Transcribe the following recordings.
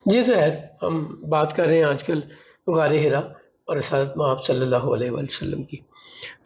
جی خیر، ہم بات کر رہے ہیں آج کل غار ہرا اور رسالت مآب صلی اللہ علیہ وآلہ وسلم کی۔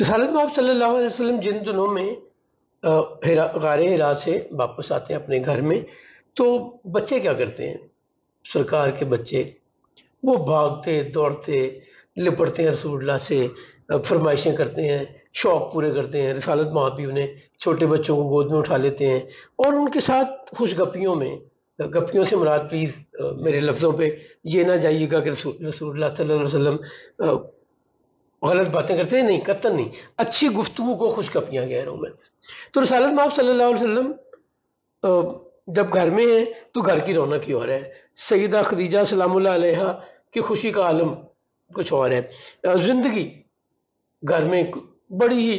رسالت مآب صلی اللہ علیہ وسلم جن دنوں میں غار ہرا سے واپس آتے ہیں اپنے گھر میں، تو بچے کیا کرتے ہیں؟ سرکار کے بچے وہ بھاگتے دوڑتے لپٹتے ہیں رسول اللہ سے، فرمائشیں کرتے ہیں، شوق پورے کرتے ہیں۔ رسالت مآب بھی انہیں چھوٹے بچوں کو گود میں اٹھا لیتے ہیں اور ان کے ساتھ خوش گپیوں میں، گپیوں سے مراد پلیز میرے لفظوں پہ یہ نہ جائیے گا کہ رسول اللہ صلی اللہ علیہ وسلم غلط باتیں کرتے ہیں، نہیں، قطعاً نہیں، اچھی گفتگو کو خوش گپیاں کہہ رہا ہوں میں۔ تو رسالت مآب صلی اللہ علیہ وسلم جب گھر میں ہیں تو گھر کی رونق ہی اور ہے۔ سیدہ خدیجہ سلام اللہ علیہا کی خوشی کا عالم کچھ اور ہے۔ زندگی گھر میں بڑی ہی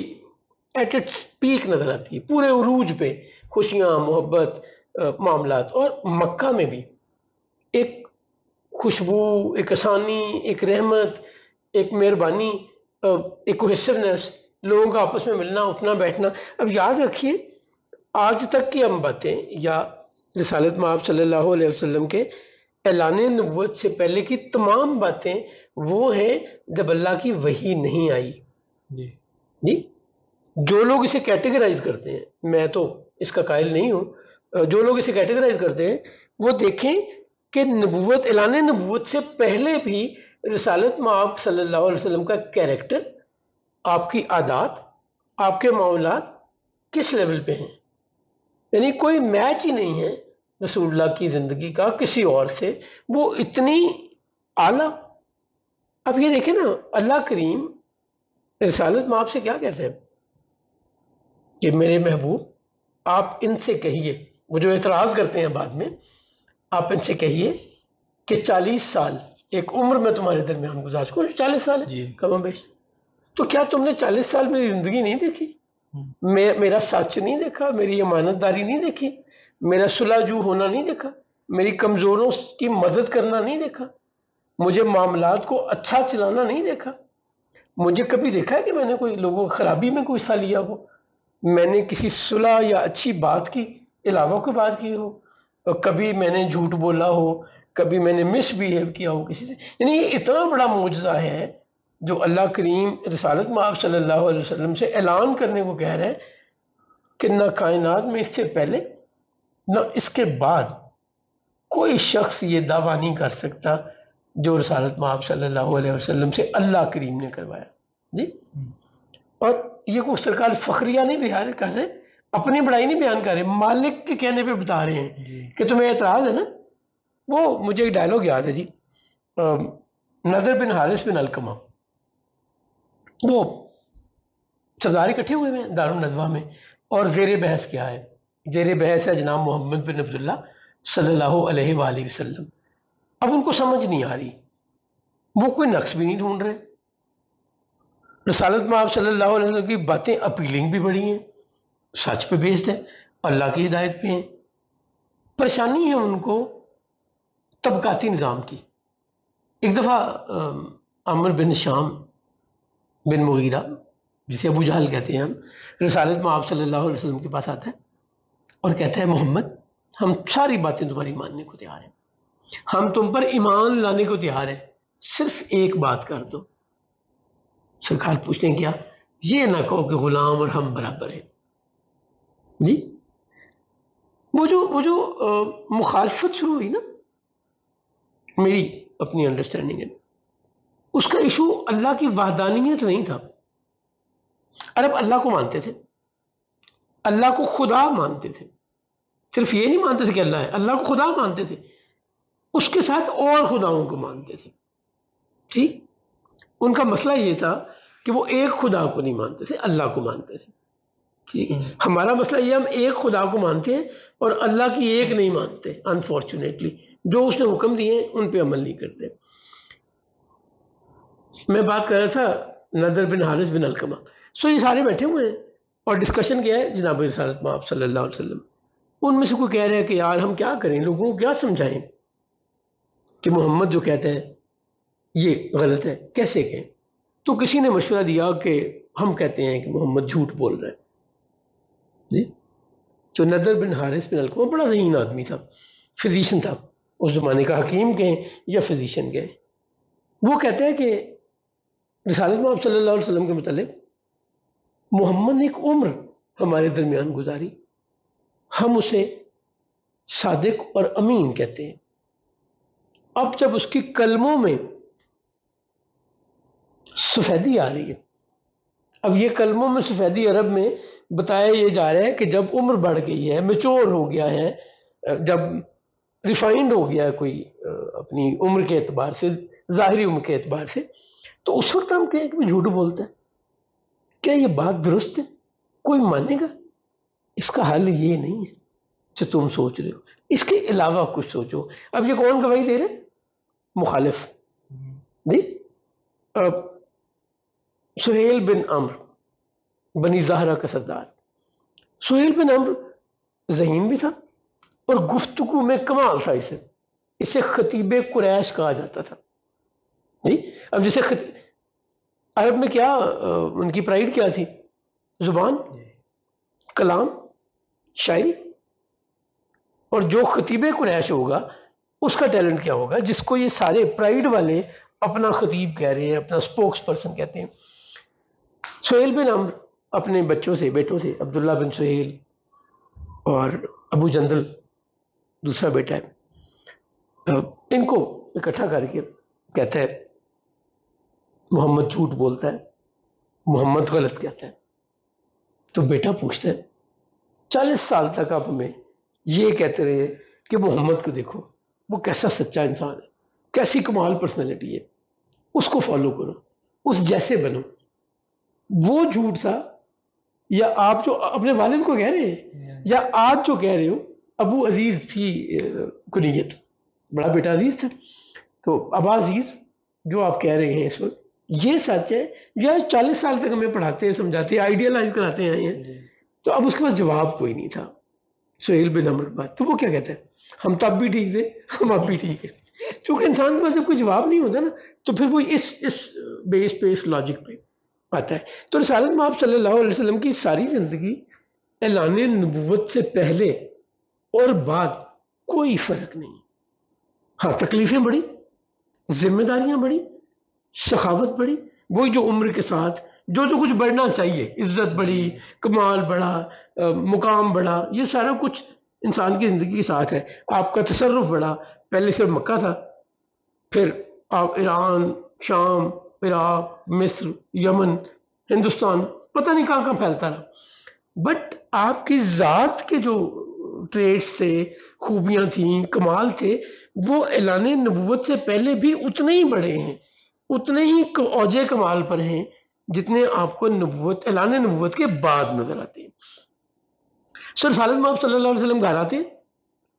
ایٹ اٹس پیک نظر آتی ہے، پورے عروج پہ خوشیاں، محبت، معاملات۔ اور مکہ میں بھی ایک خوشبو، ایک آسانی، ایک رحمت، ایک مہربانی، ایک کوہیسونیس، لوگوں کا آپس میں ملنا اٹھنا بیٹھنا۔ اب یاد رکھیے، آج تک کی ہم باتیں یا رسالت مآب صلی اللہ علیہ وسلم کے اعلان نبوت سے پہلے کی تمام باتیں وہ ہیں جب اللہ کی وحی نہیں آئی۔ جی، جو لوگ اسے کیٹیگرائز کرتے ہیں، میں تو اس کا قائل نہیں ہوں، جو لوگ اسے کیٹیگرائز کرتے ہیں وہ دیکھیں کہ نبوت، اعلان نبوت سے پہلے بھی رسالت مآب صلی اللہ علیہ وسلم کا کیریکٹر، آپ کی عادات، آپ کے معاملات کس لیول پہ ہیں۔ یعنی کوئی میچ ہی نہیں ہے رسول اللہ کی زندگی کا کسی اور سے، وہ اتنی اعلیٰ۔ اب یہ دیکھیں نا، اللہ کریم رسالت مآب سے کیا کہتے ہیں کہ میرے محبوب آپ ان سے کہیے، وہ جو اعتراض کرتے ہیں بعد میں، آپ ان سے کہیے کہ 40 سال ایک عمر میں تمہارے درمیان گزار چکا، 40 سال ہے کم و بیش، تو کیا تم نے 40 سال میری زندگی نہیں دیکھی؟ میرا سچ نہیں دیکھا، میری امانت داری نہیں دیکھی، میرا صلح جو ہونا نہیں دیکھا، میری کمزوروں کی مدد کرنا نہیں دیکھا، مجھے معاملات کو اچھا چلانا نہیں دیکھا؟ مجھے کبھی دیکھا ہے کہ میں نے کوئی لوگوں کی خرابی میں کوئی حصہ لیا ہو؟ میں نے کسی صلح یا اچھی بات کی علاوہ کوئی بات کی ہو؟ اور کبھی میں نے جھوٹ بولا ہو، کبھی میں نے مس بیہیو کیا ہو کسی سے؟ یعنی یہ اتنا بڑا معجزہ ہے جو اللہ کریم رسالت مآب صلی اللہ علیہ وسلم سے اعلان کرنے کو کہہ رہے ہیں کہ نہ کائنات میں اس سے پہلے نہ اس کے بعد کوئی شخص یہ دعویٰ نہیں کر سکتا جو رسالت مآب صلی اللہ علیہ وسلم سے اللہ کریم نے کروایا۔ جی، اور یہ کوئی سرکار فخریہ نہیں بیان کر رہے، اپنی بڑائی نہیں بیان کر رہے، مالک کے کہنے پہ بتا رہے ہیں کہ تمہیں اعتراض ہے نا۔ وہ مجھے ایک ڈائلاگ یاد ہے جی، نضر بن حارث بن علقمہ، وہ سردار اکٹھے ہوئے ہیں دارالندوہ میں، اور زیر بحث کیا ہے؟ زیر بحث ہے جناب محمد بن عبداللہ صلی اللہ علیہ وآلہ وسلم۔ اب ان کو سمجھ نہیں آ رہی، وہ کوئی نقص بھی نہیں ڈھونڈ رہے۔ رسالت مآب صلی اللہ علیہ وسلم کی باتیں اپیلنگ بھی بڑی ہیں، سچ پہ بیسڈ ہے، اللہ کی ہدایت پہ ہیں۔ پریشانی ہے ان کو طبقاتی نظام کی۔ ایک دفعہ عمر بن شام بن مغیرہ، جسے ابو جہل کہتے ہیں ہم، رسالت مآب صلی اللہ علیہ وسلم کے پاس آتا ہے اور کہتا ہے محمد، ہم ساری باتیں تمہاری ماننے کو تیار ہیں، ہم تم پر ایمان لانے کو تیار ہیں، صرف ایک بات کر دو۔ سرکار پوچھتے ہیں کیا؟ یہ نہ کہو کہ غلام اور ہم برابر ہیں۔ جی، وہ جو مخالفت شروع ہوئی نا، میری اپنی انڈرسٹینڈنگ ہے، اس کا ایشو اللہ کی وحدانیت نہیں تھا۔ عرب اللہ کو مانتے تھے، اللہ کو خدا مانتے تھے، صرف یہ نہیں مانتے تھے کہ اللہ ہے، اللہ کو خدا مانتے تھے، اس کے ساتھ اور خداؤں کو مانتے تھے۔ ٹھیک، ان کا مسئلہ یہ تھا کہ وہ ایک خدا کو نہیں مانتے تھے، اللہ کو مانتے تھے۔ ٹھیک، ہمارا مسئلہ یہ، ہم ایک خدا کو مانتے ہیں اور اللہ کی ایک نہیں مانتے، انفارچونیٹلی جو اس نے حکم دیے ہیں ان پہ عمل نہیں کرتے۔ میں بات کر رہا تھا نضر بن حارث بن علقمہ، سو یہ سارے بیٹھے ہوئے ہیں اور ڈسکشن کیا ہے جناب رسالت مآب صلی اللہ علیہ وسلم۔ ان میں سے کوئی کہہ رہے ہیں کہ یار ہم کیا کریں، لوگوں کو کیا سمجھائیں کہ محمد جو کہتے ہیں یہ غلط ہے، کیسے کہیں؟ تو کسی نے مشورہ دیا کہ ہم کہتے ہیں کہ محمد جھوٹ بول رہا ہے۔ جی، تو نضر بن حارث بن علقمہ بڑا ذہین آدمی تھا، فزیشین تھا، اس زمانے کا حکیم کہیں یا فزیشین کہیں، وہ کہتے ہیں کہ رسالت میں آپ صلی اللہ علیہ وسلم کے متعلق، محمد نے ایک عمر ہمارے درمیان گزاری، ہم اسے صادق اور امین کہتے ہیں۔ اب جب اس کی کلموں میں سفیدی آ رہی ہے، اب یہ کلموں میں سفیدی عرب میں بتایا یہ جا رہا ہے کہ جب عمر بڑھ گئی ہے، میچور ہو گیا ہے، جب ریفائنڈ ہو گیا ہے کوئی اپنی عمر کے اعتبار سے، ظاہری عمر کے اعتبار سے، تو اس وقت ہم کہیں کہ وہ جھوٹ بولتا ہے۔ کیا یہ بات درست ہے؟ کوئی مانے گا؟ اس کا حل یہ نہیں ہے جو تم سوچ رہے ہو، اس کے علاوہ کچھ سوچو۔ اب یہ کون گواہی دے رہے؟ مخالف جی، سہیل بن عمرو بنی زہرہ کا سردار۔ سہیل بن عمرو ذہین بھی تھا اور گفتگو میں کمال تھا، اسے خطیب قریش کہا جاتا تھا جی۔ اب جیسے عرب میں کیا ان کی پرائیڈ کیا تھی؟ زبان، کلام، شاعری۔ اور جو خطیب قریش ہوگا اس کا ٹیلنٹ کیا ہوگا، جس کو یہ سارے پرائیڈ والے اپنا خطیب کہہ رہے ہیں، اپنا سپوکس پرسن کہتے ہیں۔ سہیل بن عمرو اپنے بیٹوں سے عبداللہ بن سہیل اور ابو جندل دوسرا بیٹا ہے، ان کو اکٹھا کر کے کہتا ہے محمد جھوٹ بولتا ہے، محمد غلط کہتا ہے۔ تو بیٹا پوچھتا ہے 40 سال تک آپ ہمیں یہ کہتے رہے کہ محمد کو دیکھو، وہ کیسا سچا انسان ہے، کیسی کمال پرسنالٹی ہے، اس کو فالو کرو، اس جیسے بنو۔ وہ جھوٹ تھا یا آپ جو اپنے والد کو کہہ رہے ہیں، یا آج جو کہہ رہے ہو ابو عزیز تھی کنیت، بڑا بیٹا عزیز تھا، تو ابا عزیز جو آپ کہہ رہے ہیں اس وقت یہ سچ ہے، یا 40 سال تک ہمیں پڑھاتے ہیں، سمجھاتے ہیں، آئیڈیالائز کراتے آئے ہیں۔ تو اب اس کے پاس جواب کوئی نہیں تھا سہیل بن عمرو کے بعد، تو وہ کیا کہتا ہے ہم تو اب بھی ٹھیک تھے، ہم اب بھی ٹھیک ہے۔ چونکہ انسان کے پاس جب کوئی جواب نہیں ہوتا نا تو پھر وہ اس بیس پہ، اس لاجک پہ آتا ہے۔ تو رسالت میں آپ صلی اللہ علیہ وسلم کی ساری زندگی اعلان نبوت سے پہلے اور بعد کوئی فرق نہیں۔ ہاں تکلیفیں بڑی، ذمہ داریاں بڑی، سخاوت بڑی، وہی جو عمر کے ساتھ جو کچھ بڑھنا چاہیے، عزت بڑی، کمال بڑھا، مقام بڑھا، یہ سارا کچھ انسان کی زندگی کے ساتھ ہے۔ آپ کا تصرف بڑھا، پہلے صرف مکہ تھا، پھر آپ ایران، شام، عراق، مصر، یمن، ہندوستان، پتہ نہیں کہاں کہاں پھیلتا رہا۔ بٹ آپ کی ذات کے جو ٹریٹس تھے، خوبیاں تھیں، کمال تھے، وہ اعلان نبوت سے پہلے بھی اتنے ہی بڑے ہیں، اتنے ہی اوج کمال پر ہیں جتنے آپ کو اعلان نبوت کے بعد نظر آتے ہیں۔ سر رسالت میں آپ صلی اللہ علیہ وسلم گھر آتے ہیں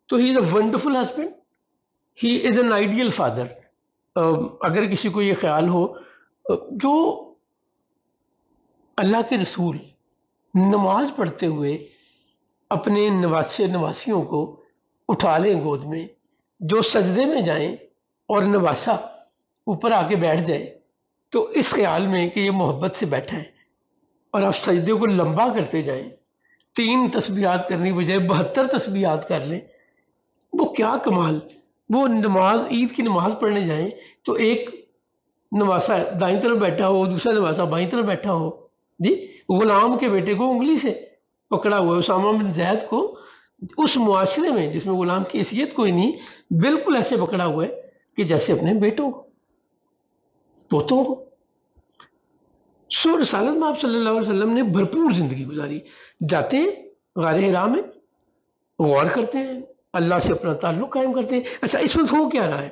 تو he is a wonderful husband, he is an ideal father. اگر کسی کو یہ خیال ہو، جو اللہ کے رسول نماز پڑھتے ہوئے اپنے نواسیوں کو اٹھا لیں گود میں، جو سجدے میں جائیں اور نواسا اوپر آ کے بیٹھ جائے، تو اس خیال میں کہ یہ محبت سے بیٹھا ہے اور آپ سجدے کو لمبا کرتے جائیں، 3 تسبیحات کرنی بجائے 72 تسبیحات کر لیں، وہ کیا کمال۔ وہ نماز، عید کی نماز پڑھنے جائیں تو ایک نواسا دائیں طرف بیٹھا ہو، دوسرا نواسا بائیں طرف بیٹھا ہو جی، غلام کے بیٹے کو انگلی سے پکڑا ہوا ہے، اسامہ بن زید کو اس معاشرے میں جس میں غلام کی حیثیت کوئی نہیں، بالکل ایسے پکڑا ہوا ہے کہ جیسے اپنے بیٹوں پوتوں کو۔ سو رسالت میں آپ صلی اللہ علیہ وسلم نے بھرپور زندگی گزاری، جاتے ہیں غار حرا میں، غور کرتے ہیں، اللہ سے اپنا تعلق قائم کرتے ہیں۔ اچھا اس وقت ہو کیا رہا ہے؟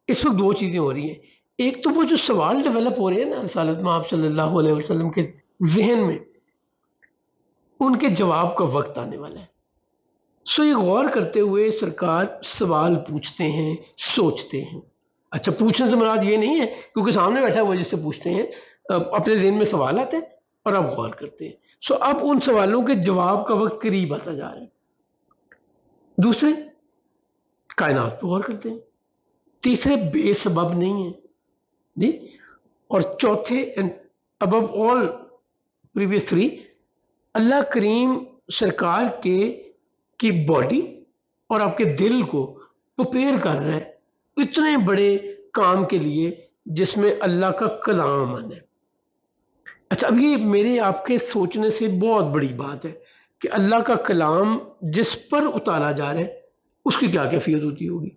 اس وقت 2 چیزیں ہو رہی ہیں۔ ایک تو وہ جو سوال ڈیولپ ہو رہے ہیں نا رسالت میں آپ صلی اللہ علیہ وسلم کے ذہن میں، ان کے جواب کا وقت آنے والا ہے۔ سو یہ غور کرتے ہوئے سرکار سوال پوچھتے ہیں، سوچتے ہیں۔ اچھا پوچھنے سے مراد یہ نہیں ہے کیونکہ سامنے بیٹھا ہوا جس سے پوچھتے ہیں، اپنے ذہن میں سوال آتے ہیں اور آپ غور کرتے ہیں۔ سو اب ان سوالوں کے جواب کا وقت قریب آتا جا رہا ہے۔ دوسرے کائنات پہ غور کرتے ہیں، تیسرے بے سبب نہیں ہیں جی، اور چوتھے ابو آل پریویس 3 اللہ کریم سرکار کی باڈی اور آپ کے دل کو پریپیئر کر رہا ہے اتنے بڑے کام کے لیے جس میں اللہ کا کلام آنا ہے. اچھا، اب یہ میرے آپ کے سوچنے سے بہت بڑی بات ہے کہ اللہ کا کلام جس پر اتارا جا رہا ہے اس کی کیا کیفیت ہوتی ہوگی.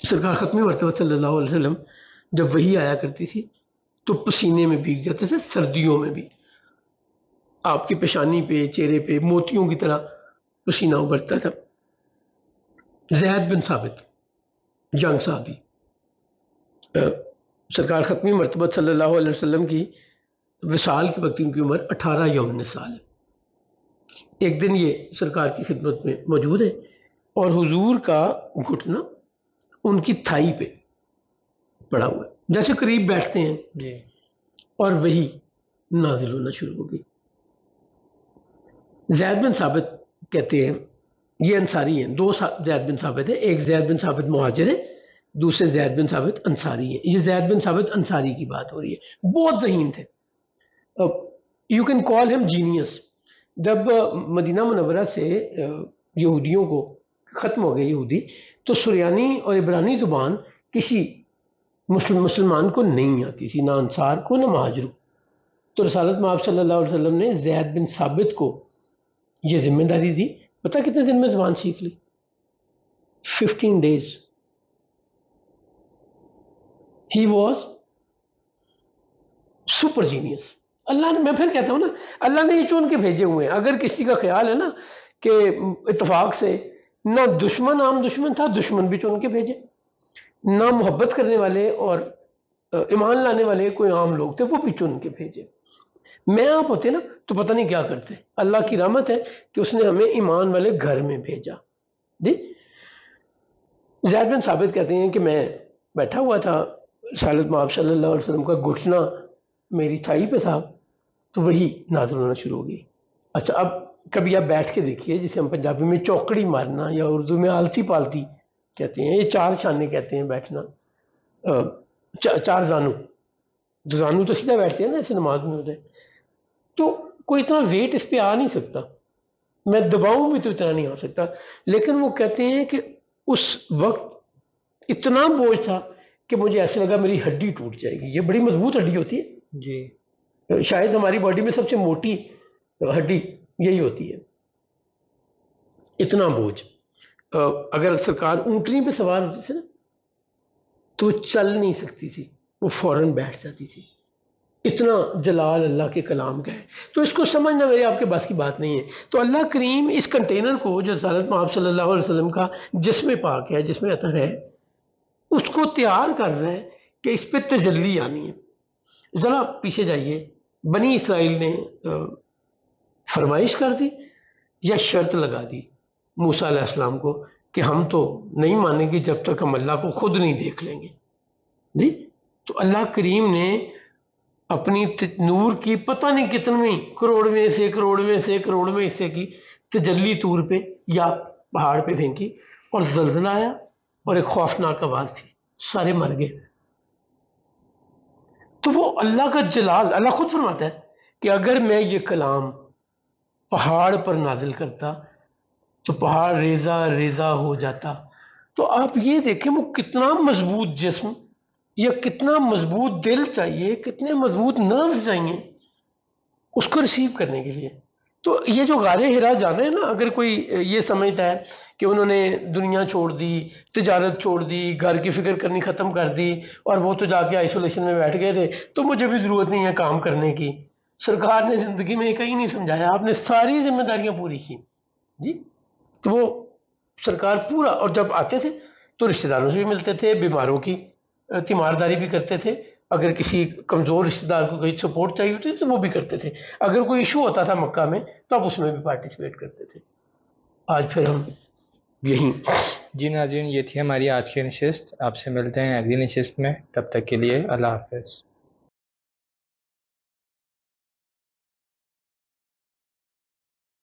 سرکار ختمی مرتبہ صلی اللہ علیہ وسلم جب وحی آیا کرتی تھی تو پسینے میں بھیگ جاتے تھے، سردیوں میں بھی آپ کی پیشانی پہ چہرے پہ موتیوں کی طرح پسینہ ابھرتا تھا. زید بن ثابت جنگ صحابی، سرکار ختمی مرتبہ صلی اللہ علیہ وسلم کی وصال کے وقت ان کی عمر 18 یوم سال ہے. ایک دن یہ سرکار کی خدمت میں موجود ہے اور حضور کا گھٹنا ان کی تھائی پہ پڑا ہوا ہے، جیسے قریب بیٹھتے ہیں جی، اور وہی نازل ہونا شروع ہو گئی. زید بن ثابت کہتے ہیں، یہ انصاری ہیں، دو زید بن ثابت ہے، ایک زید بن ثابت مہاجر ہے، دوسرے زید بن ثابت انصاری ہے. یہ زید بن ثابت انصاری کی بات ہو رہی ہے، بہت ذہین تھے، یو کین کال ہم جینیس. جب مدینہ منورہ سے یہودیوں کو ختم ہو گئے یہودی، تو سریانی اور عبرانی زبان کسی مسلمان کو نہیں آتی تھی، نہ انصار کو نہ مہاجر کو. تو رسالت مآب صلی اللہ علیہ وسلم نے زید بن ثابت کو یہ ذمہ داری دی. پتہ کتنے دن میں زبان سیکھ لی؟ 15 days. He was super genius. اللہ نے، میں پھر کہتا ہوں نا، اللہ نے یہ چون کے بھیجے ہوئے ہیں. اگر کسی کا خیال ہے نا کہ اتفاق سے، نہ دشمن عام دشمن تھا، دشمن بھی چون کے بھیجے، نہ محبت کرنے والے اور ایمان لانے والے کوئی عام لوگ تھے، وہ بھی چن کے بھیجے. میں آپ ہوتے نا تو پتہ نہیں کیا کرتے. اللہ کی رحمت ہے کہ اس نے ہمیں ایمان والے گھر میں بھیجا. جی، زید بن ثابت کہتے ہیں کہ میں بیٹھا ہوا تھا، رسالت مآب صلی اللہ علیہ وسلم کا گھٹنا میری تھائی پہ تھا، تو وہی نازل ہونا شروع ہو گئی. اچھا، اب کبھی آپ بیٹھ کے دیکھیے، جسے ہم پنجابی میں چوکڑی مارنا یا اردو میں آلتی پالتی کہتے ہیں، یہ 4 شانے کہتے ہیں بیٹھنا، 4 زانو تو سیدھا بیٹھتے ہیں نا، ایسے نماز میں ہوتے ہیں. تو کوئی اتنا ویٹ اس پہ آ نہیں سکتا، میں دباؤں بھی تو اتنا نہیں آ سکتا. لیکن وہ کہتے ہیں کہ اس وقت اتنا بوجھ تھا کہ مجھے ایسے لگا میری ہڈی ٹوٹ جائے گی. یہ بڑی مضبوط ہڈی ہوتی ہے جی، شاید ہماری باڈی میں سب سے موٹی ہڈی یہی ہوتی ہے. اتنا بوجھ. اگر سرکار اونٹنی پہ سوار ہوتی تھی نا تو وہ چل نہیں سکتی تھی، وہ فوراً بیٹھ جاتی تھی. اتنا جلال اللہ کے کلام کا ہے. تو اس کو سمجھنا میرے آپ کے بس کی بات نہیں ہے. تو اللہ کریم اس کنٹینر کو جو رسالت مآب صلی اللہ علیہ وسلم کا جسم پاک ہے، جسم عطر ہے، اس کو تیار کر رہا ہے کہ اس پہ تجلی آنی ہے. ذرا پیچھے جائیے، بنی اسرائیل نے فرمائش کر دی یا شرط لگا دی موسیٰ علیہ السلام کو کہ ہم تو نہیں مانیں گے جب تک ہم اللہ کو خود نہیں دیکھ لیں گے. جی، تو اللہ کریم نے اپنی نور کی پتہ نہیں کتنی کروڑویں حصے کی تجلی طور پہ یا پہاڑ پہ پھینکی، اور زلزلہ آیا اور ایک خوفناک آواز تھی، سارے مر گئے. تو وہ اللہ کا جلال، اللہ خود فرماتا ہے کہ اگر میں یہ کلام پہاڑ پر نازل کرتا تو پہاڑ ریزہ ریزہ ہو جاتا. تو آپ یہ دیکھیں وہ کتنا مضبوط جسم یا کتنا مضبوط دل چاہیے، کتنے مضبوط نروز چاہیے اس کو ریسیو کرنے کے لیے. تو یہ جو غار حرا جانا ہے نا، اگر کوئی یہ سمجھتا ہے کہ انہوں نے دنیا چھوڑ دی، تجارت چھوڑ دی، گھر کی فکر کرنی ختم کر دی اور وہ تو جا کے آئسولیشن میں بیٹھ گئے تھے، تو مجھے بھی ضرورت نہیں ہے کام کرنے کی. سرکار نے زندگی میں کہیں نہیں سمجھایا، آپ نے ساری ذمہ داریاں پوری کی. جی، تو وہ سرکار پورا، اور جب آتے تھے تو رشتہ داروں سے بھی ملتے تھے، بیماروں کی تیمارداری بھی کرتے تھے، اگر کسی کمزور رشتہ دار کو کوئی سپورٹ چاہیے ہوتی تو وہ بھی کرتے تھے، اگر کوئی ایشو ہوتا تھا مکہ میں تب اس میں بھی پارٹیسپیٹ کرتے تھے. آج پھر ہم یہیں. جی ناظرین، یہ تھی ہماری آج کی نشست. آپ سے ملتے ہیں اگلی نشست میں، تب تک کے لیے اللہ حافظ.